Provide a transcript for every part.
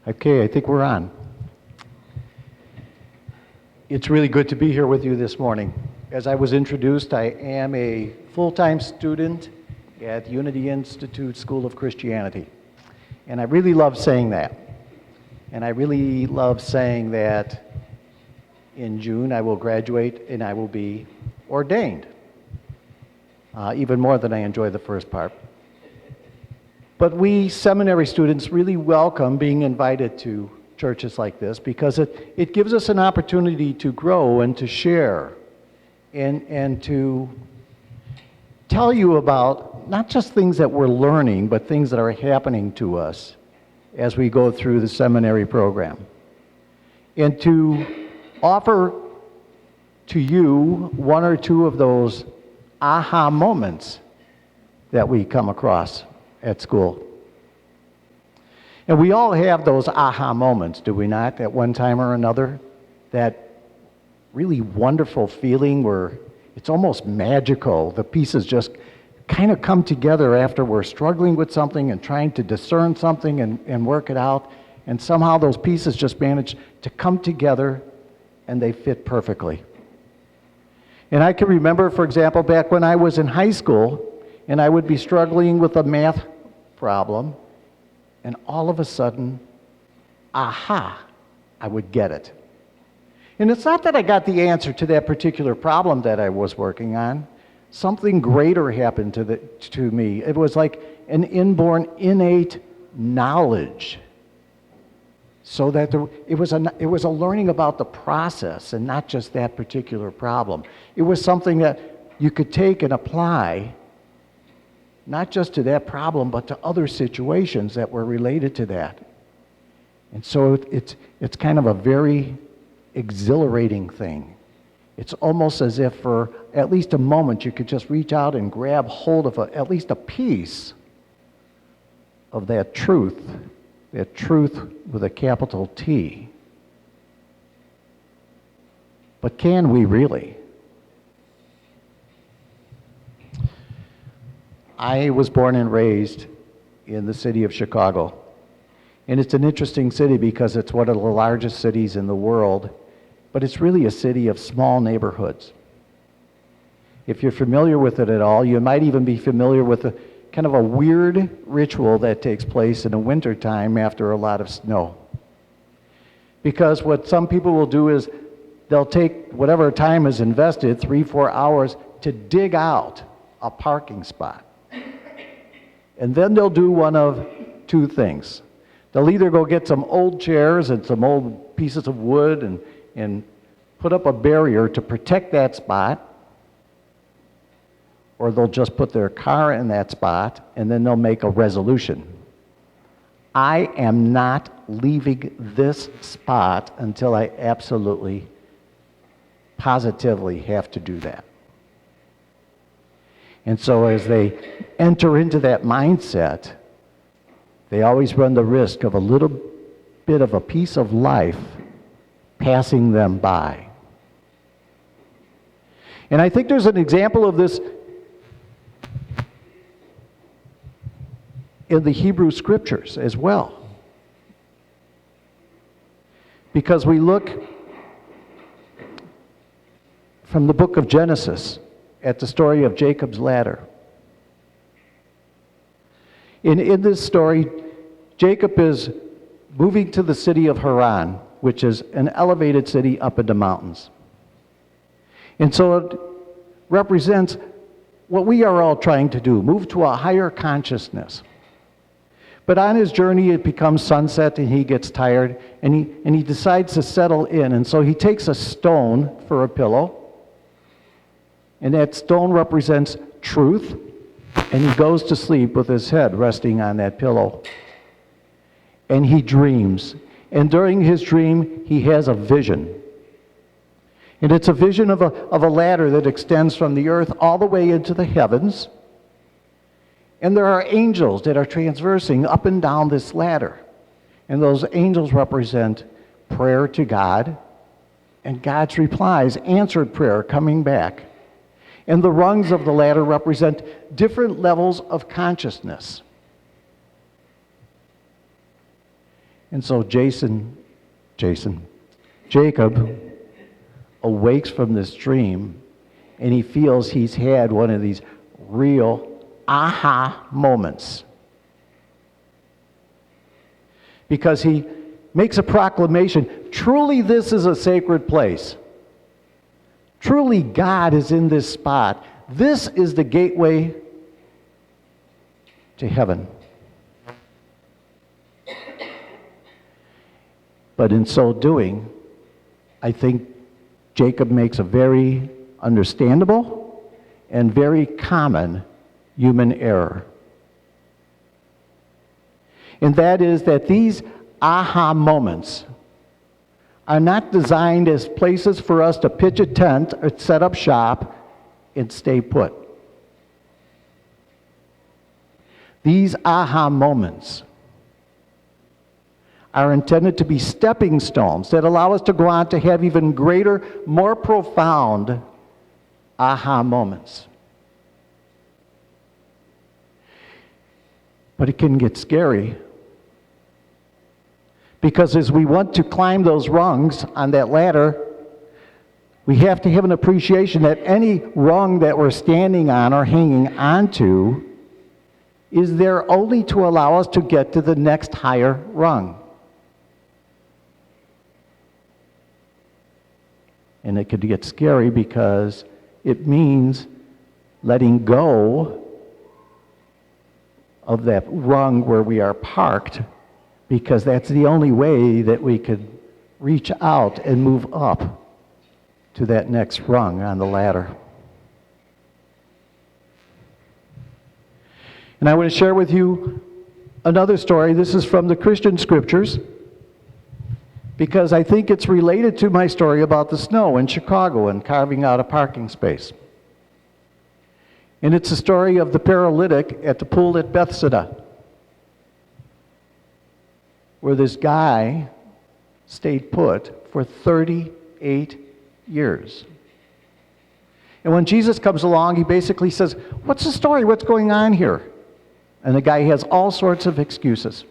Okay, I think we're on. It's really good to be here with you this morning. As I was introduced, I am a full-time student at Unity Institute School of Christianity. And I really love saying that. And I really love saying that in June I will graduate and I will be ordained. Even more than I enjoy the first part. But we seminary students really welcome being invited to churches like this because it gives us an opportunity to grow and to share and to tell you about not just things that we're learning, but things that are happening to us as we go through the seminary program. And to offer to you one or two of those aha moments that we come across at school. And we all have those aha moments, do we not, at one time or another? That really wonderful feeling where it's almost magical. The pieces just kind of come together after we're struggling with something and trying to discern something and work it out. And somehow those pieces just manage to come together and they fit perfectly. And I can remember, for example, back when I was in high school, and I would be struggling with a math problem, and all of a sudden, aha, I would get it. And it's not that I got the answer to that particular problem that I was working on. Something greater happened to me. It was like an inborn, innate knowledge. So that it was a learning about the process and not just that particular problem. It was something that you could take and apply not just to that problem, but to other situations that were related to that. And so it's kind of a very exhilarating thing. It's almost as if for at least a moment you could just reach out and grab hold of at least a piece of that truth with a capital T. But can we really? I was born and raised in the city of Chicago. And it's an interesting city because it's one of the largest cities in the world, but it's really a city of small neighborhoods. If you're familiar with it at all, you might even be familiar with a kind of a weird ritual that takes place in the wintertime after a lot of snow. Because what some people will do is they'll take whatever time is invested, 3-4 hours, to dig out a parking spot. And then they'll do one of two things. They'll either go get some old chairs and some old pieces of wood and put up a barrier to protect that spot, or they'll just put their car in that spot and then they'll make a resolution. I am not leaving this spot until I absolutely, positively have to do that. And so as they enter into that mindset, they always run the risk of a little bit of a piece of life passing them by. And I think there's an example of this in the Hebrew Scriptures as well. Because we look from the book of Genesis at the story of Jacob's ladder. In this story, Jacob is moving to the city of Haran, which is an elevated city up in the mountains. And so it represents what we are all trying to do, move to a higher consciousness. But on his journey, it becomes sunset and he gets tired and he decides to settle in. And so he takes a stone for a pillow. And that stone represents truth, and he goes to sleep with his head resting on that pillow. And he dreams. And during his dream, he has a vision. And it's a vision of a ladder that extends from the earth all the way into the heavens. And there are angels that are traversing up and down this ladder. And those angels represent prayer to God, and God's replies, answered prayer coming back. And the rungs of the ladder represent different levels of consciousness. And so Jacob awakes from this dream, and he feels he's had one of these real aha moments. Because he makes a proclamation, truly this is a sacred place. Truly God is in this spot. This is the gateway to heaven. But in so doing, I think Jacob makes a very understandable and very common human error. And that is that these aha moments are not designed as places for us to pitch a tent or set up shop and stay put. These aha moments are intended to be stepping stones that allow us to go on to have even greater, more profound aha moments. But it can get scary, because as we want to climb those rungs on that ladder, we have to have an appreciation that any rung that we're standing on or hanging onto is there only to allow us to get to the next higher rung. And it could get scary because it means letting go of that rung where we are parked, because that's the only way that we could reach out and move up to that next rung on the ladder. And I want to share with you another story. This is from the Christian scriptures, because I think it's related to my story about the snow in Chicago and carving out a parking space. And it's a story of the paralytic at the pool at Bethesda, where this guy stayed put for 38 years. And when Jesus comes along, he basically says, "What's the story? What's going on here?" And the guy has all sorts of excuses.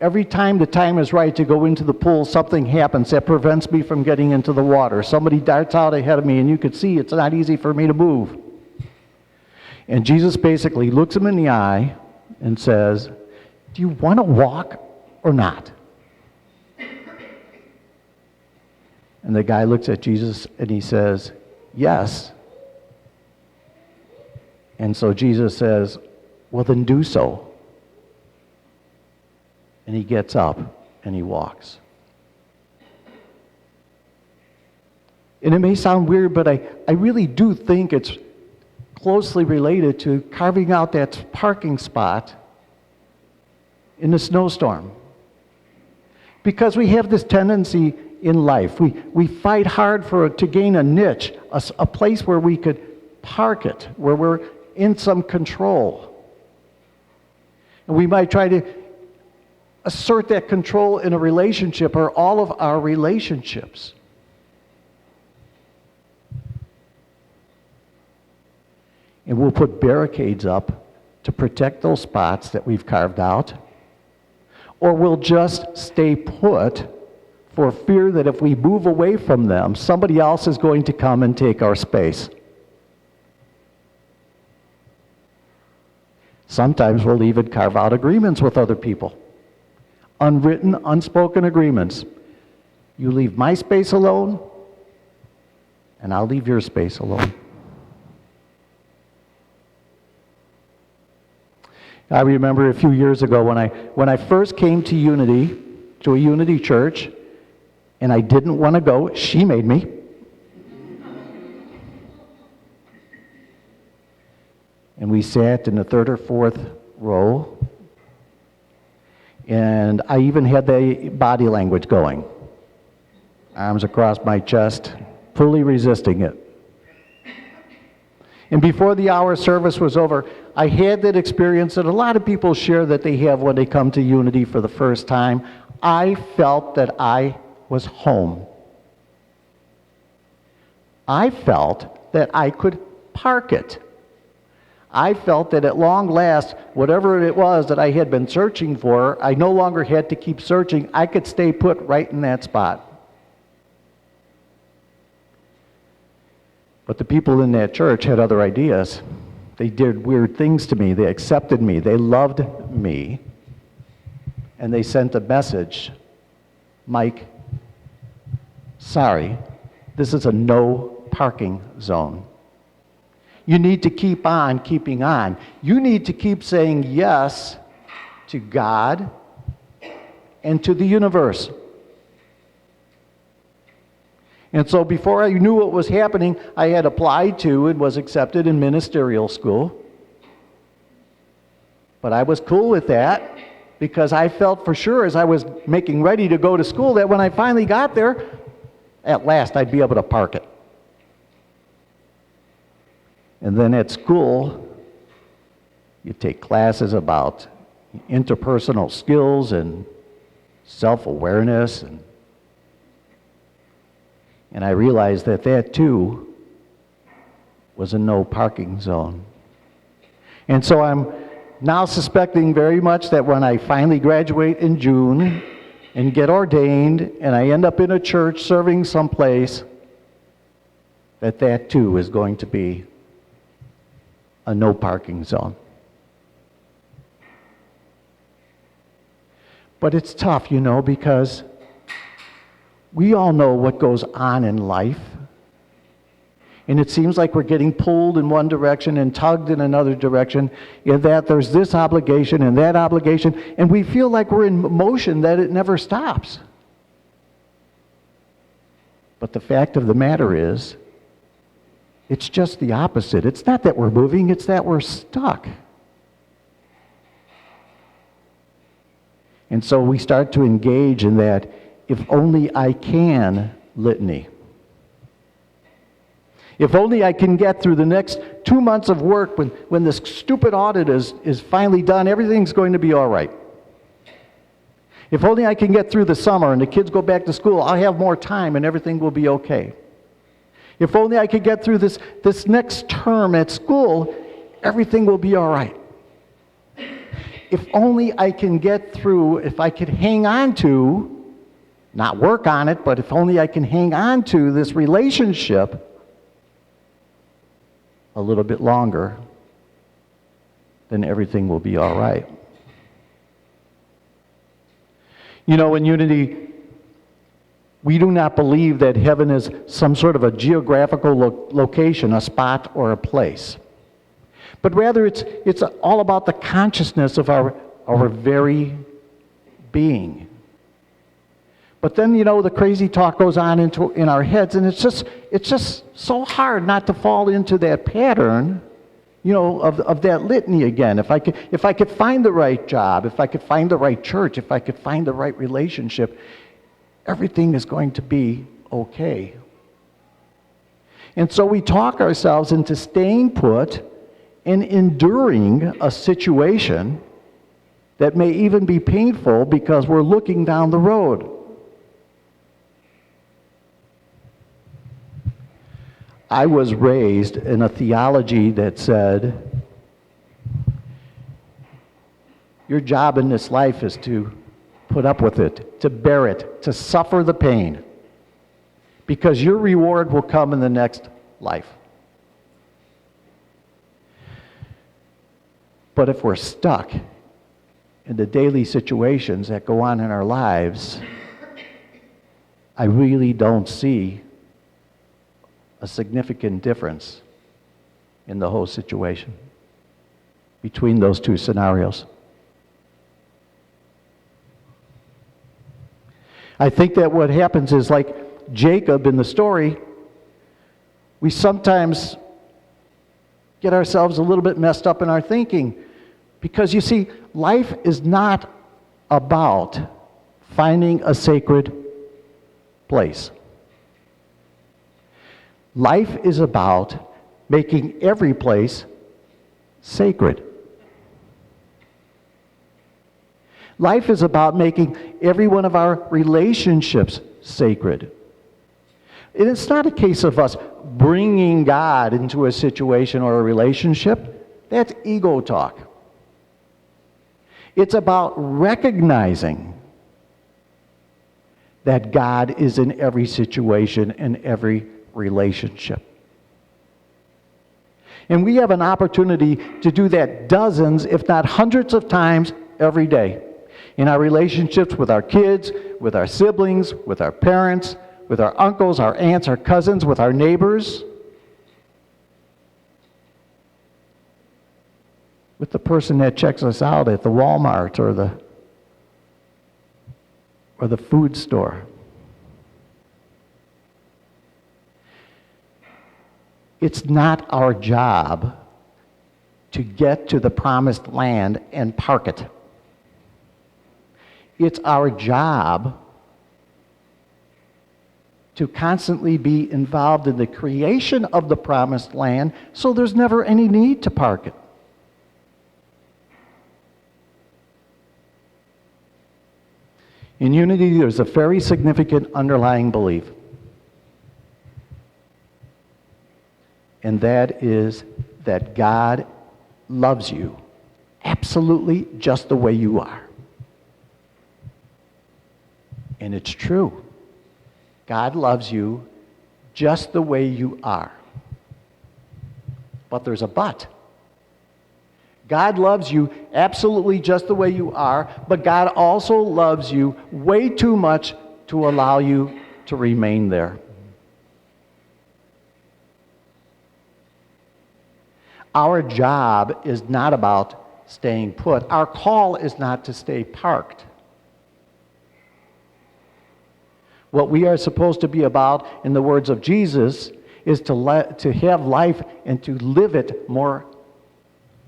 Every time the time is right to go into the pool, something happens that prevents me from getting into the water. Somebody darts out ahead of me, and you can see it's not easy for me to move. And Jesus basically looks him in the eye and says, "Do you want to walk or not?" And the guy looks at Jesus and he says, "Yes." And so Jesus says, "Well, then do so." And he gets up and he walks. And it may sound weird, but I really do think it's closely related to carving out that parking spot in the snowstorm. Because we have this tendency in life. We fight hard to gain a niche, a place where we could park it, where we're in some control. And we might try to assert that control in a relationship or all of our relationships. And we'll put barricades up to protect those spots that we've carved out. Or we'll just stay put for fear that if we move away from them, somebody else is going to come and take our space. Sometimes we'll even carve out agreements with other people. Unwritten, unspoken agreements. You leave my space alone, and I'll leave your space alone. I remember a few years ago when I first came to Unity, to a Unity church, and I didn't want to go. She made me. And we sat in the third or fourth row, and I even had the body language going. Arms across my chest, fully resisting it. And before the hour service was over, I had that experience that a lot of people share that they have when they come to Unity for the first time. I felt that I was home. I felt that I could park it. I felt that at long last, whatever it was that I had been searching for, I no longer had to keep searching. I could stay put right in that spot. But the people in that church had other ideas. They did weird things to me. They accepted me. They loved me. And they sent a message. Mike, sorry, this is a no parking zone. You need to keep on keeping on. You need to keep saying yes to God and to the universe. And so before I knew what was happening, I had applied to and was accepted in ministerial school. But I was cool with that because I felt for sure as I was making ready to go to school that when I finally got there, at last I'd be able to park it. And then at school, you take classes about interpersonal skills and self-awareness, and I realized that that too was a no parking zone. And so I'm now suspecting very much that when I finally graduate in June and get ordained and I end up in a church serving someplace, that too is going to be a no parking zone. But it's tough, because we all know what goes on in life. And it seems like we're getting pulled in one direction and tugged in another direction, and that there's this obligation and that obligation, and we feel like we're in motion, that it never stops. But the fact of the matter is, it's just the opposite. It's not that we're moving, it's that we're stuck. And so we start to engage in that if only I can litany. If only I can get through the next 2 months of work when this stupid audit is finally done, everything's going to be all right. If only I can get through the summer and the kids go back to school, I'll have more time and everything will be okay. If only I could get through this next term at school, everything will be all right. If only I can get through, if I could hang on to, not work on it, but if only I can hang on to this relationship a little bit longer, then everything will be all right. In Unity, we do not believe that heaven is some sort of a geographical location, a spot or a place. But rather it's all about the consciousness of our very being. But then, the crazy talk goes on in our heads, and it's just so hard not to fall into that pattern, of that litany again. If I could find the right job, if I could find the right church, if I could find the right relationship, everything is going to be okay. And so we talk ourselves into staying put and enduring a situation that may even be painful because we're looking down the road. I was raised in a theology that said, your job in this life is to put up with it, to bear it, to suffer the pain, because your reward will come in the next life. But if we're stuck in the daily situations that go on in our lives, I really don't see a significant difference in the whole situation between those two scenarios. I think that what happens is, like Jacob in the story, we sometimes get ourselves a little bit messed up in our thinking, because you see, life is not about finding a sacred place. Life is about making every place sacred. Life is about making every one of our relationships sacred. And it's not a case of us bringing God into a situation or a relationship. That's ego talk. It's about recognizing that God is in every situation and every relationship. And we have an opportunity to do that dozens, if not hundreds of times every day. In our relationships with our kids, with our siblings, with our parents, with our uncles, our aunts, our cousins, with our neighbors, with the person that checks us out at the Walmart or the food store. It's not our job to get to the promised land and park it. It's our job to constantly be involved in the creation of the promised land so there's never any need to park it. In unity, there's a very significant underlying belief. And that is that God loves you absolutely just the way you are. And it's true. God loves you just the way you are. But there's a but. God loves you absolutely just the way you are, but God also loves you way too much to allow you to remain there. Our job is not about staying put. Our call is not to stay parked. What we are supposed to be about, in the words of Jesus, is to have life and to live it more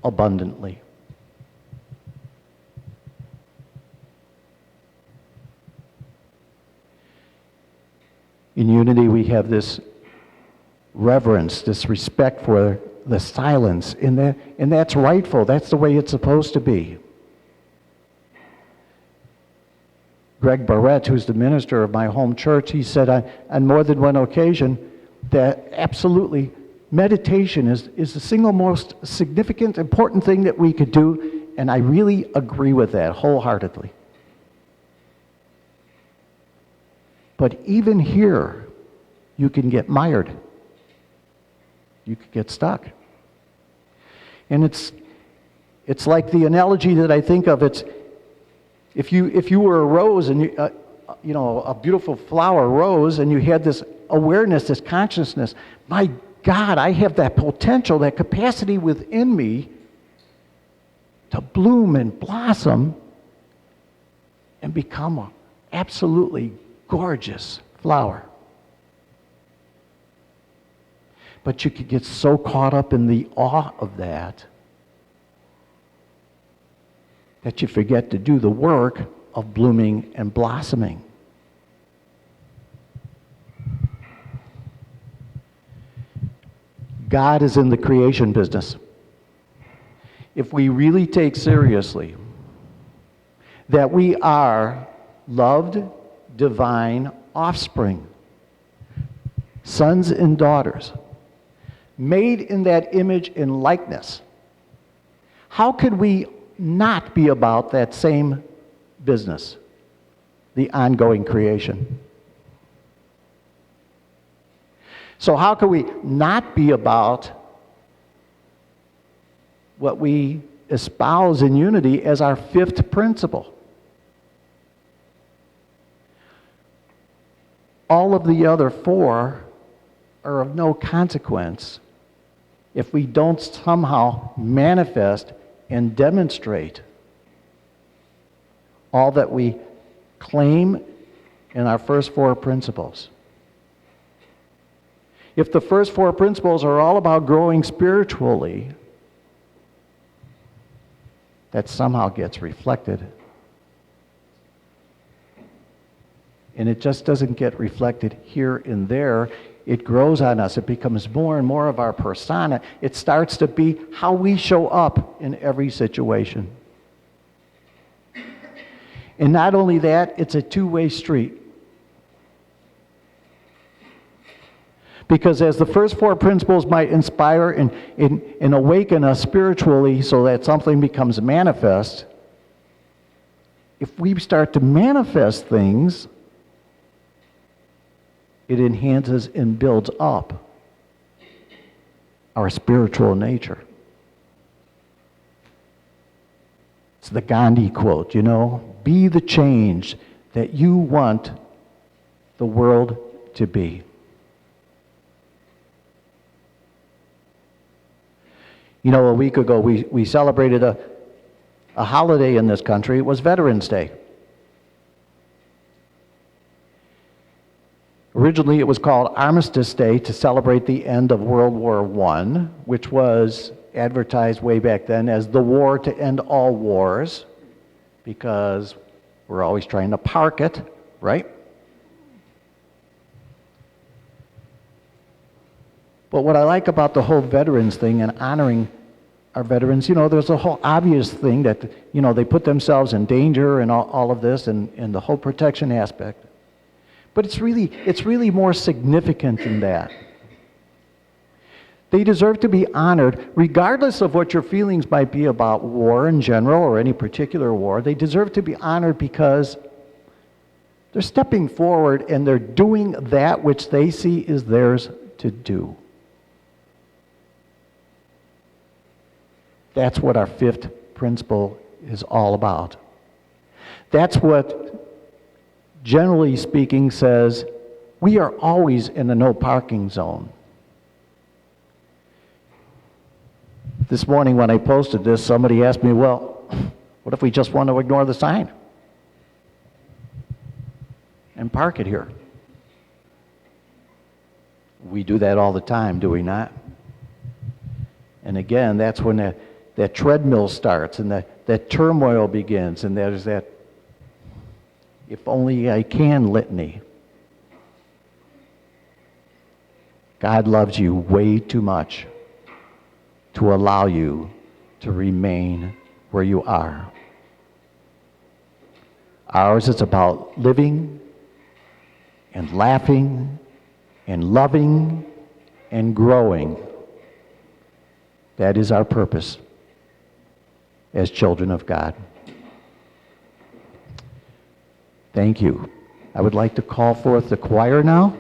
abundantly. In unity, we have this reverence, this respect for the silence, and that's rightful. That's the way it's supposed to be. Greg Barrett, who's the minister of my home church, he said on more than one occasion that absolutely meditation is the single most significant, important thing that we could do, and I really agree with that wholeheartedly. But even here, you can get mired. You could get stuck. And it's like the analogy that I think of. It's if you were a rose and a beautiful flower rose, and you had this awareness, this consciousness, my God, I have that potential, that capacity within me to bloom and blossom and become an absolutely gorgeous flower. But you could get so caught up in the awe of that you forget to do the work of blooming and blossoming. God is in the creation business. If we really take seriously that we are loved, divine offspring, sons and daughters, made in that image and likeness, how could we not be about that same business, the ongoing creation? So how can we not be about what we espouse in unity as our fifth principle? All of the other four are of no consequence if we don't somehow manifest and demonstrate all that we claim in our first four principles. If the first four principles are all about growing spiritually, that somehow gets reflected. And it just doesn't get reflected here and there. It grows on us. It becomes more and more of our persona. It starts to be how we show up in every situation. And not only that, it's a two-way street. Because as the first four principles might inspire and awaken us spiritually so that something becomes manifest, if we start to manifest things, it enhances and builds up our spiritual nature. It's the Gandhi quote, be the change that you want the world to be. A week ago we celebrated a holiday in this country. It was Veterans Day. Originally, it was called Armistice Day to celebrate the end of World War I, which was advertised way back then as the war to end all wars, because we're always trying to park it, right? But what I like about the whole veterans thing and honoring our veterans, there's a whole obvious thing that, they put themselves in danger and all of this and the whole protection aspect. But it's really more significant than that. They deserve to be honored, regardless of what your feelings might be about war in general or any particular war. They deserve to be honored because they're stepping forward and they're doing that which they see is theirs to do. That's what our fifth principle is all about. That's what, generally speaking, says we are always in a no parking zone. This morning when I posted this, somebody asked me, well, what if we just want to ignore the sign and park it here? We do that all the time, do we not? And again, that's when that treadmill starts and that turmoil begins, and there's that if only I can litany. God loves you way too much to allow you to remain where you are. Ours is about living and laughing and loving and growing. That is our purpose as children of God. Thank you. I would like to call forth the choir now.